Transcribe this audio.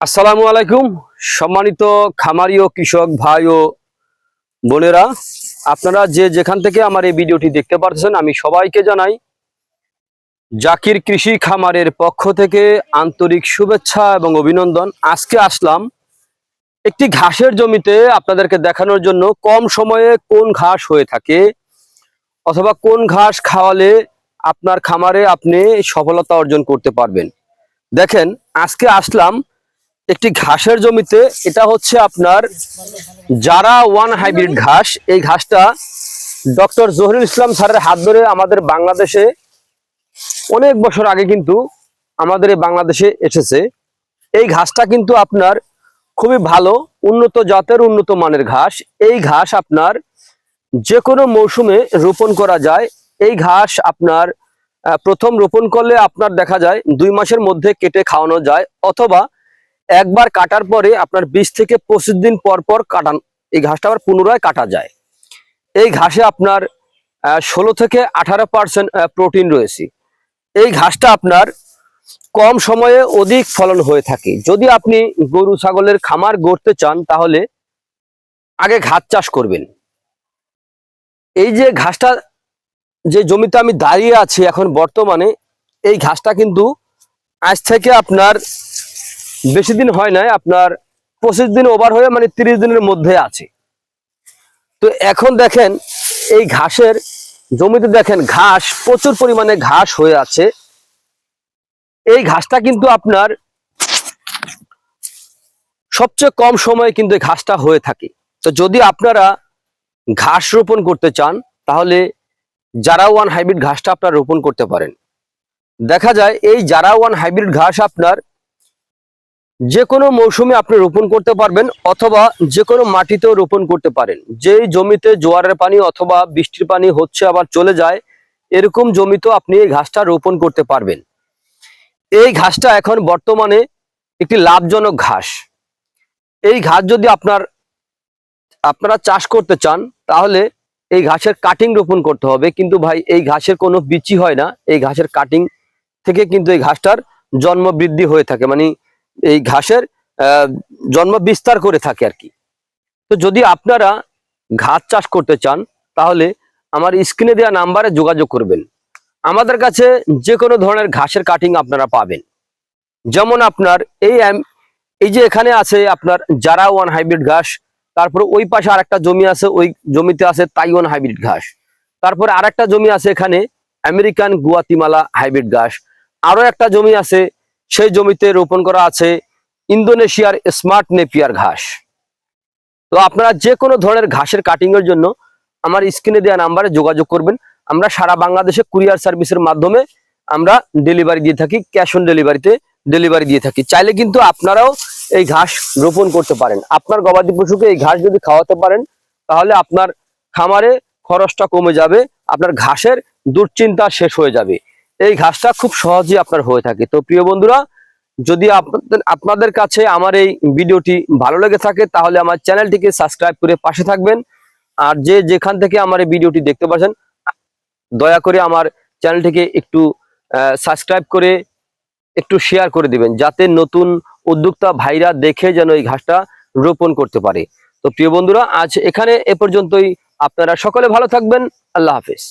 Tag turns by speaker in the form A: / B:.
A: আসসালামু আলাইকুম। সম্মানিত খামারি ও কৃষক ভাই ও বোনেরা, আপনারা যে যেখান থেকে আমার এই ভিডিওটি দেখতে পাচ্ছেন, আমি সবাইকে জানাই জাকির কৃষি খামারের পক্ষ থেকে আন্তরিক শুভেচ্ছা এবং অভিনন্দন। আজকে আসলাম একটি ঘাসের জমিতে আপনাদেরকে দেখানোর জন্য কম সময়ে কোন ঘাস হয়ে থাকে অথবা কোন ঘাস খাওয়ালে আপনার খামারে আপনি সফলতা অর্জন করতে পারবেন। দেখেন, আজকে আসলাম একটি ঘাসের জমিতে। এটা হচ্ছে আপনার জারা ওয়ান হাইব্রিড ঘাস। এই ঘাসটা ডক্টর জহিরুল ইসলাম স্যারের হাত ধরে আমাদের বাংলাদেশে অনেক বছর আগে কিন্তু আমাদের এই বাংলাদেশে এসেছে। এই ঘাসটা কিন্তু আপনার খুবই ভালো, উন্নত জাতের, উন্নত মানের ঘাস। এই ঘাস আপনার যে কোনো মৌসুমে রোপণ করা যায়। এই ঘাস আপনার প্রথম রোপণ করলে আপনার দেখা যায় 2 মাসের মধ্যে কেটে খাওয়ানো যায়, অথবা একবার কাটার পরে আপনার 20 থেকে 25 দিন পর পর কাটান এই ঘাসটা আবার পুনরায় কাটা যায়। এই ঘাসে আপনার 16 থেকে 18% প্রোটিন রয়েছে। এই ঘাসটা আপনার কম সময়ে অধিক ফলন হয়ে থাকে। যদি আপনি গরু ছাগলের খামার গড়তে চান তাহলে আগে ঘাস চাষ করবেন। এই যে ঘাসটা, যে জমিতে আমি দাঁড়িয়ে আছি এখন বর্তমানে, এই ঘাসটা কিন্তু আজ থেকে আপনার বেশি দিন হয় নাই, আপনার 25 দিন ওভার হয়ে মানে 30 দিনের মধ্যে আছে। তো এখন দেখেন এই ঘাসের জমিতে, দেখেন ঘাস প্রচুর পরিমাণে ঘাস হয়ে আছে। এই ঘাসটা কিন্তু আপনার সবচেয়ে কম সময়ে কিন্তু এই ঘাসটা হয়ে থাকে। তো যদি আপনারা ঘাস রোপণ করতে চান তাহলে জারা ওয়ান হাইব্রিড ঘাসটা আপনারা রোপণ করতে পারেন। দেখা যায় এই জারা ওয়ান হাইব্রিড ঘাস আপনার যে কোনো মৌসুমে আপনি রোপণ করতে পারবেন, অথবা যে কোনো মাটিতেও রোপণ করতে পারেন। যেই জমিতে জোয়ারের পানি অথবা বৃষ্টির পানি হচ্ছে আবার চলে যায়, এরকম জমিতেও আপনি এই ঘাসটা রোপণ করতে পারবেন। এই ঘাসটা এখন বর্তমানে একটি লাভজনক ঘাস। এই ঘাস যদি আপনারা চাষ করতে চান তাহলে এই ঘাসের কাটিং রোপণ করতে হবে। কিন্তু ভাই, এই ঘাসের কোনো বিচি হয় না। এই ঘাসের কাটিং থেকে কিন্তু এই ঘাসটার জন্ম বৃদ্ধি হয়ে থাকে, মানে এই ঘাসের জন্ম বিস্তার করে থাকে আর কি। তো যদি আপনারা ঘাস চাষ করতে চান তাহলে আমার স্ক্রিনে দেওয়া নাম্বারে যোগাযোগ করবেন। আমাদের কাছে যে কোনো ধরনের ঘাসের কাটিং আপনারা পাবেন। যেমন আপনার এই যে এখানে আছে আপনার জারা ওয়ান হাইব্রিড ঘাস, তারপরে ওই পাশে আরেকটা জমি আছে, ওই জমিতে আছে তাইওয়ান হাইব্রিড ঘাস। তারপরে আরেকটা জমি আছে, এখানে আমেরিকান গুয়াতিমালা হাইব্রিড ঘাস। আরো একটা জমি আছে, সেই জমিতে রোপণ করা আছে ইন্দোনেশিয়ার স্মার্ট নেপিয়ার ঘাস। তো আপনারা যে কোনো ধরনের ঘাসের কাটিং এর জন্য আমার স্ক্রিনে দেওয়া নাম্বারে যোগাযোগ করবেন। আমরা সারা বাংলাদেশে কুরিয়ার সার্ভিসের মাধ্যমে আমরা ডেলিভারি দিয়ে থাকি, ক্যাশ অন ডেলিভারিতে ডেলিভারি দিয়ে থাকি। চাইলে কিন্তু আপনারাও এই ঘাস রোপণ করতে পারেন। আপনার গবাদি পশুকে এই ঘাস যদি খাওয়াতে পারেন তাহলে আপনার খামারে খরচটা কমে যাবে, আপনার ঘাসের দুশ্চিন্তা শেষ হয়ে যাবে। এই ঘাসটা খুব সহজেই আপনার হয়ে থাকে। তো প্রিয় বন্ধুরা, যদি আপনাদের কাছে আমার এই ভিডিওটি ভালো লেগে থাকে তাহলে আমার চ্যানেলটিকে সাবস্ক্রাইব করে পাশে থাকবেন। আর যে যেখান থেকে আমার এই ভিডিওটি দেখতে পাচ্ছেন, দয়া করে আমার চ্যানেলটিকে একটু সাবস্ক্রাইব করে একটু শেয়ার করে দিবেন, যাতে নতুন উদ্যোক্তা ভাইরা দেখে যেন এই ঘাসটা রোপণ করতে পারে। তো প্রিয় বন্ধুরা, আজ এখানে এ পর্যন্তই। আপনারা সকলে ভালো থাকবেন। আল্লাহ হাফেজ।